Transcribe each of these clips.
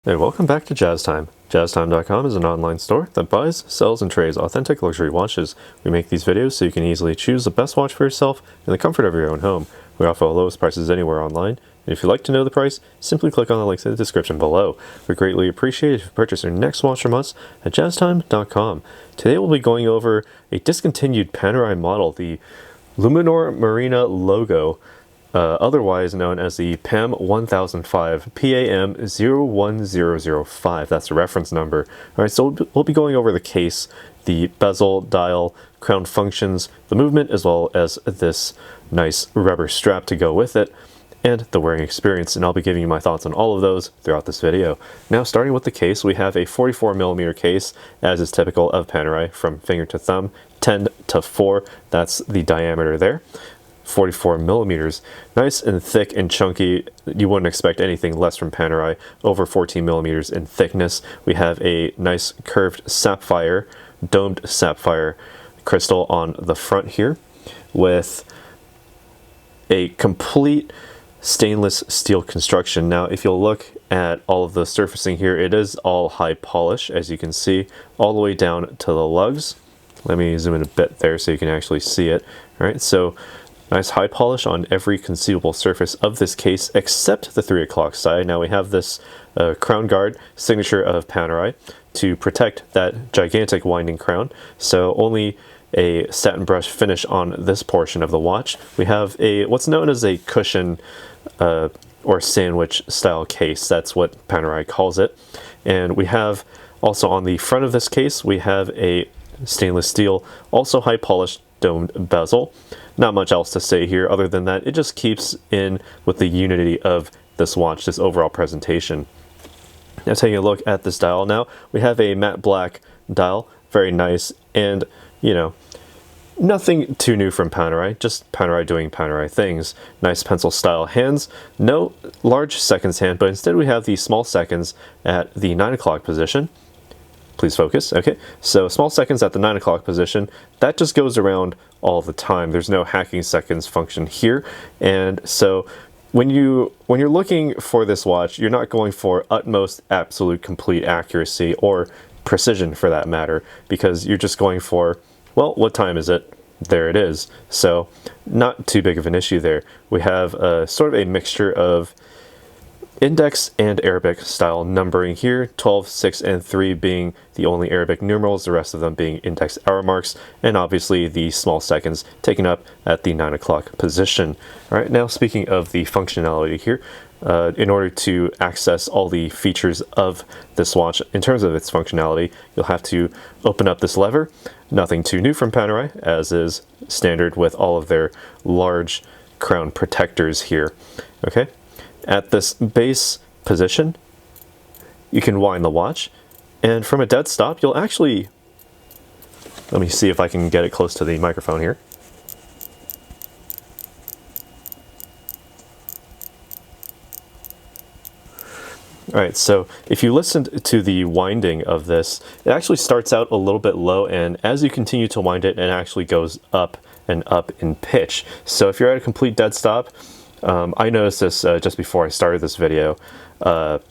Hey, welcome back to Jazz Time. JazzTime.com is an online store that buys, sells, and trades authentic luxury watches. We make these videos so you can easily choose the best watch for yourself in the comfort of your own home. We offer the lowest prices anywhere online, and if you'd like to know the price, simply click on the links in the description below. We greatly appreciate it if you purchase your next watch from us at JazzTime.com. Today we'll be going over a discontinued Panerai model, the Luminor Marina logo, otherwise known as the PAM1005, PAM01005. That's the reference number. Alright, so we'll be going over the case, the bezel, dial, crown functions, the movement, as well as this nice rubber strap to go with it, and the wearing experience, and I'll be giving you my thoughts on all of those throughout this video. Now, starting with the case, we have a 44mm case, as is typical of Panerai, from finger to thumb, 10 to 4, that's the diameter there. 44 millimeters, nice and thick and chunky. You wouldn't expect anything less from Panerai. Over 14 millimeters in thickness. We have a nice curved sapphire, domed sapphire crystal on the front here, with a complete stainless steel construction. Now, if you'll look at all of the surfacing here, it is all high polish, as you can see, all the way down to the lugs. Let me zoom in a bit there so you can actually see it. All right, so nice high polish on every conceivable surface of this case except the 3 o'clock side. Now we have this crown guard, signature of Panerai, to protect that gigantic winding crown. So only a satin brush finish on this portion of the watch. We have a what's known as a cushion or sandwich style case. That's what Panerai calls it. And we have also on the front of this case, we have a stainless steel, also high polished domed bezel. Not much else to say here other than that it just keeps in with the unity of this watch, this overall presentation. Now, taking a look at this dial, now we have a matte black dial, very nice, and you know, nothing too new from Panerai, just Panerai doing Panerai things. Nice pencil style hands, no large seconds hand, but instead we have the small seconds at the 9 o'clock position. Please focus. Okay, so small seconds at the 9 o'clock position, that just goes around all the time. There's no hacking seconds function here, and so when you're looking for this watch, you're not going for utmost absolute complete accuracy or precision for that matter, because you're just going for, well, what time is it? There it is. So not too big of an issue there. We have sort of a mixture of index and Arabic style numbering here, 12, 6, and 3 being the only Arabic numerals, the rest of them being index hour marks, and obviously the small seconds taken up at the 9 o'clock position. All right, now speaking of the functionality here, in order to access all the features of this watch in terms of its functionality, you'll have to open up this lever. Nothing too new from Panerai, as is standard with all of their large crown protectors here. Okay. At this base position, you can wind the watch, and from a dead stop, you'll actually, let me see if I can get it close to the microphone here. Alright, so if you listened to the winding of this, it actually starts out a little bit low, and as you continue to wind it, it actually goes up and up in pitch. So if you're at a complete dead stop, I noticed this just before I started this video, that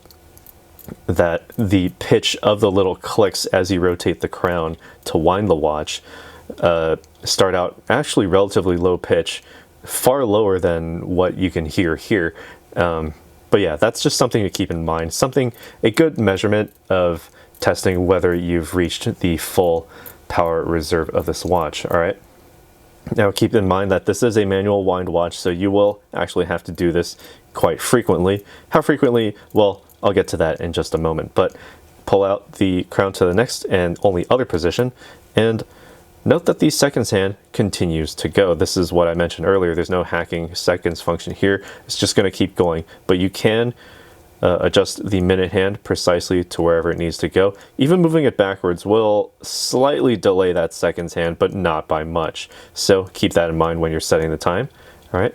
the pitch of the little clicks as you rotate the crown to wind the watch start out actually relatively low pitch, far lower than what you can hear here. But yeah, that's just something to keep in mind. A good measurement of testing whether you've reached the full power reserve of this watch. All right. Now keep in mind that this is a manual wind watch, so you will actually have to do this quite frequently. How frequently? Well, I'll get to that in just a moment, but pull out the crown to the next and only other position, and note that the seconds hand continues to go. This is what I mentioned earlier. There's no hacking seconds function here. It's just going to keep going, but you can adjust the minute hand precisely to wherever it needs to go. Even moving it backwards will slightly delay that seconds hand, but not by much. So keep that in mind when you're setting the time. All right.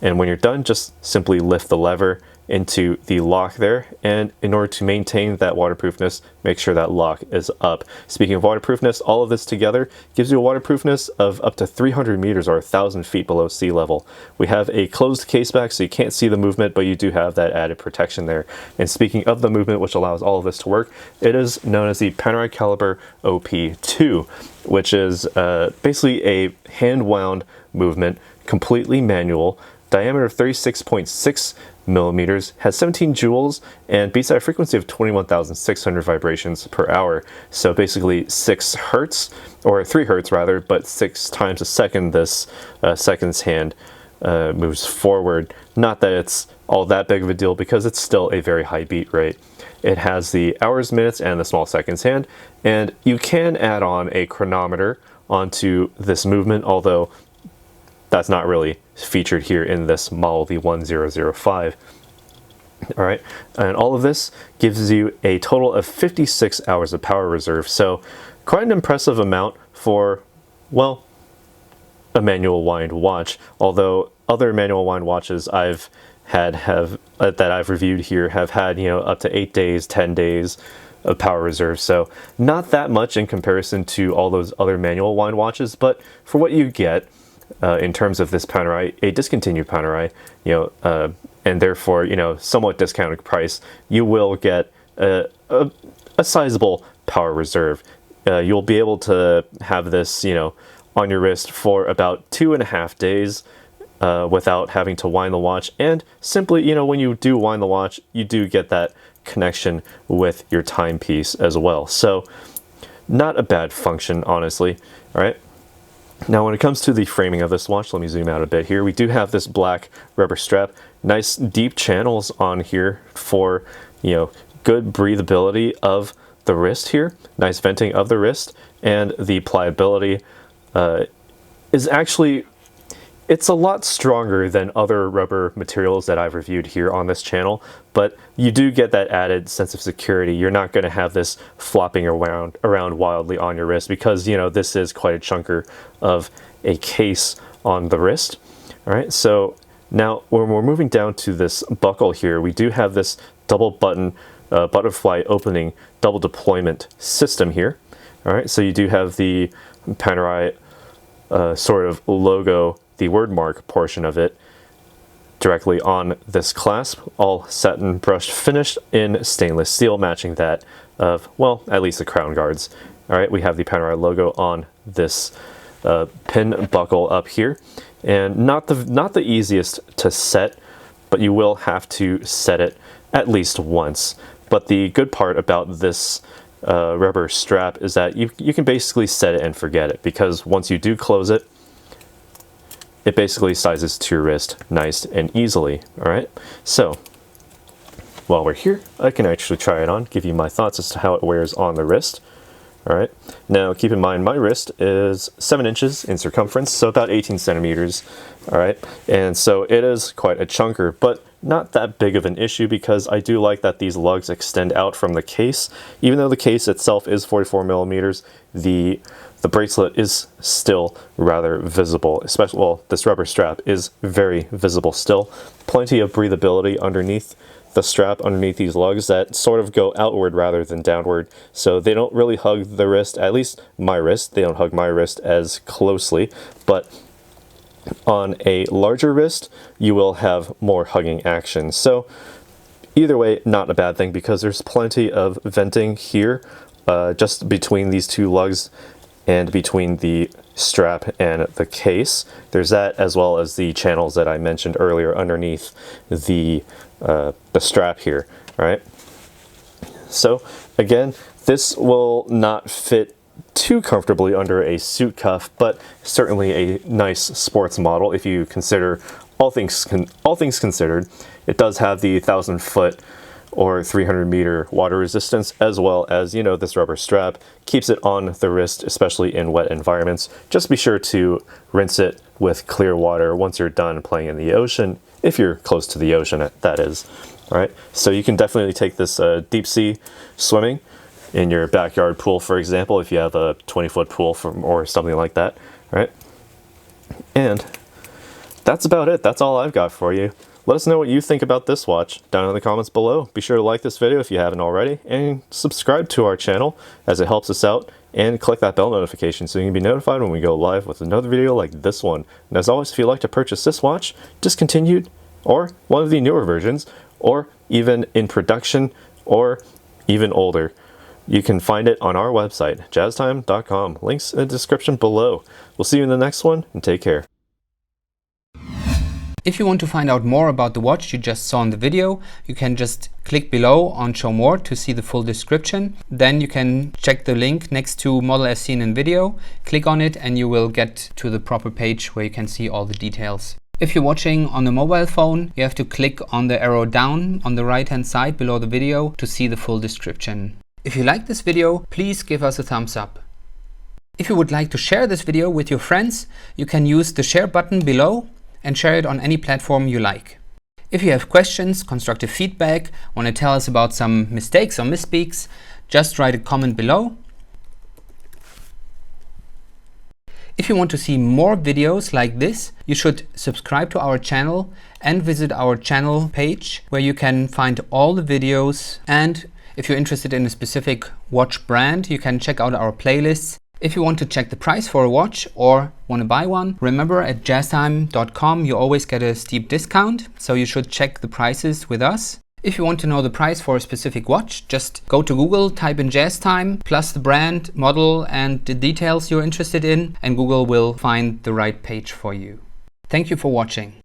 And when you're done, just simply lift the lever into the lock there, and in order to maintain that waterproofness, make sure that lock is up. Speaking of waterproofness, all of this together gives you a waterproofness of up to 300 meters or 1,000 feet below sea level. We have a closed case back, so you can't see the movement, but you do have that added protection there. And speaking of the movement, which allows all of this to work, it is known as the Panerai caliber OP2, which is basically a hand-wound movement, completely manual, diameter of 36.6 millimeters, has 17 joules, and beats at a frequency of 21,600 vibrations per hour. So basically 6 hertz, or 3 hertz rather, but 6 times a second this seconds hand moves forward. Not that it's all that big of a deal, because it's still a very high beat rate. It has the hours, minutes, and the small seconds hand, and you can add on a chronometer onto this movement, although that's not really featured here in this model, the 1005. All right, and all of this gives you a total of 56 hours of power reserve, so quite an impressive amount for, well, a manual wind watch. Although other manual wind watches I've had that I've reviewed here have had, you know, up to 8 days, 10 days of power reserve, so not that much in comparison to all those other manual wind watches, but for what you get in terms of this Panerai, a discontinued Panerai, you know, and therefore, you know, somewhat discounted price, you will get a sizable power reserve. You'll be able to have this, you know, on your wrist for about 2.5 days without having to wind the watch, and simply, you know, when you do wind the watch, you do get that connection with your timepiece as well. So not a bad function, honestly. All right. Now, when it comes to the framing of this watch, let me zoom out a bit here. We do have this black rubber strap, nice deep channels on here for, you know, good breathability of the wrist here, nice venting of the wrist, and the pliability is actually, it's a lot stronger than other rubber materials that I've reviewed here on this channel, but you do get that added sense of security. You're not going to have this flopping around wildly on your wrist, because, you know, this is quite a chunker of a case on the wrist. All right, so now when we're moving down to this buckle here, we do have this double button butterfly opening double deployment system here. All right, so you do have the Panerai sort of logo, the word mark portion of it, directly on this clasp, all satin brushed finished in stainless steel, matching that of, well, at least the crown guards. All right, we have the Panerai logo on this pin buckle up here, and not the easiest to set, but you will have to set it at least once. But the good part about this rubber strap is that you can basically set it and forget it, because once you do close it, it basically sizes to your wrist nice and easily. All right, so while we're here, I can actually try it on, give you my thoughts as to how it wears on the wrist. All right, now keep in mind my wrist is 7 inches in circumference, so about 18 centimeters. All right, and so it is quite a chunker, but not that big of an issue, because I do like that these lugs extend out from the case. Even though the case itself is 44 millimeters, the bracelet is still rather visible, especially, well, this rubber strap is very visible still. Plenty of breathability underneath the strap, underneath these lugs, that sort of go outward rather than downward, so they don't really hug the wrist, at least my wrist, they don't hug my wrist as closely, but on a larger wrist, you will have more hugging action. So either way, not a bad thing, because there's plenty of venting here, just between these two lugs and between the strap and the case. There's that, as well as the channels that I mentioned earlier underneath the strap here. All right. So again, this will not fit too comfortably under a suit cuff, but certainly a nice sports model if you consider all things considered. It does have the 1,000-foot or 300-meter water resistance, as well as, you know, this rubber strap keeps it on the wrist, especially in wet environments. Just be sure to rinse it with clear water once you're done playing in the ocean, if you're close to the ocean, that is. All right, so you can definitely take this deep sea swimming in your backyard pool, for example, if you have a 20-foot pool or something like that, right? And that's about it. That's all I've got for you. Let us know what you think about this watch down in the comments below. Be sure to like this video if you haven't already, and subscribe to our channel as it helps us out, and click that bell notification so you can be notified when we go live with another video like this one. And as always, if you'd like to purchase this watch, discontinued, or one of the newer versions, or even in production, or even older, you can find it on our website, jazztime.com. Links in the description below. We'll see you in the next one, and take care. If you want to find out more about the watch you just saw in the video, you can just click below on Show More to see the full description. Then you can check the link next to model as seen in video, click on it, and you will get to the proper page where you can see all the details. If you're watching on a mobile phone, you have to click on the arrow down on the right hand side below the video to see the full description. If you like this video, please give us a thumbs up. If you would like to share this video with your friends, you can use the share button below and share it on any platform you like. If you have questions, constructive feedback, want to tell us about some mistakes or misspeaks, just write a comment below. If you want to see more videos like this, you should subscribe to our channel and visit our channel page where you can find all the videos. And if you're interested in a specific watch brand, you can check out our playlists. If you want to check the price for a watch or want to buy one, remember at jazztime.com you always get a steep discount, so you should check the prices with us. If you want to know the price for a specific watch, just go to Google, type in JazzTime, plus the brand, model and the details you're interested in, and Google will find the right page for you. Thank you for watching.